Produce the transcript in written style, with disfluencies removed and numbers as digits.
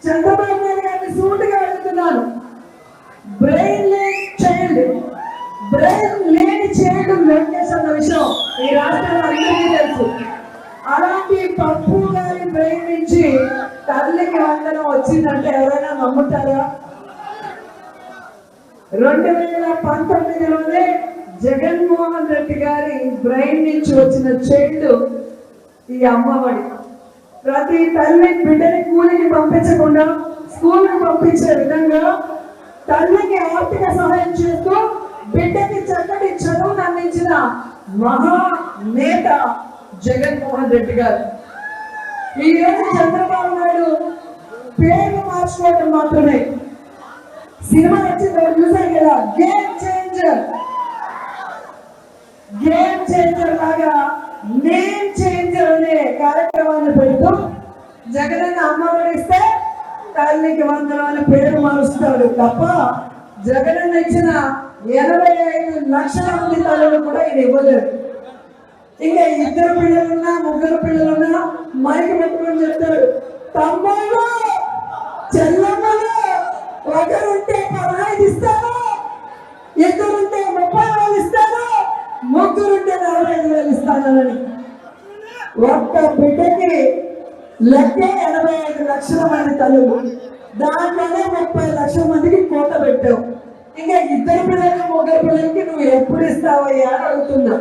చంద్రబాబు నాయుడు గారిని సూటిగా అడుగుతున్నాను. బ్రెయిన్ లేని చైల్డ్ లోకేష్ అన్న విషయం ఈ రాష్ట్రంలో అందరికీ తెలుసు. అలాంటి పప్పు గారి బ్రెయిన్ నుంచి తల్లికి వందనం వచ్చిందంటే ఎవరైనా నమ్ముతారా? 2019లోనే జగన్మోహన్ రెడ్డి గారి బ్రెయిన్ నుంచి వచ్చిన చైల్డ్ ఈ అమ్మఒడి. ప్రతి తల్లి బిడ్డని కూలికి పంపించకుండా స్కూల్కి పంపించే విధంగా తల్లికి ఆర్థిక సహాయం చేస్తూ బిడ్డకి చక్కటి చదువును అందించిన మహా నేత జగన్మోహన్ రెడ్డి గారు. ఈ రోజు చంద్రబాబు నాయుడు పేరు మార్చుకోవడం మాత్రమే. సినిమా వచ్చింది చూసాం కదా, గేమ్ చేంజర్ లాగా నేమ్ చేంజర్ అనే కార్యక్రమాన్ని పెడుతూ జగనన్న అమ్మఒడి ఇస్తే తల్లికి వందనం అని పేరు మారుస్తాడు తప్ప జగనన్న ఇచ్చిన 85 లక్షల మంది తల్లులు కూడా ఇది ఇవ్వలేదు. ఇంకా 2 పిల్లలున్నా 3 పిల్లలున్నా మైకి పెట్టుకొని చెప్తాడు, తమ్ముళ్ళు చెల్లమ్మలు ఒకరుంటే 15 ఇస్తాను, 2 ఉంటే 30,000 ఇస్తాను, 3 ఉంటే 45,000 ఇస్తానని. ఒక్క బిడ్డకి లెక్కే 85 లక్షల మంది తల్లులు. దాంట్లోనే 30 లక్షల మందికి కోత పెట్టావు. ఇంకా 2 పిల్లలకి 3 పిల్లలకి నువ్వు ఎప్పుడు ఇస్తావయ్యా అని అడుగుతున్నా.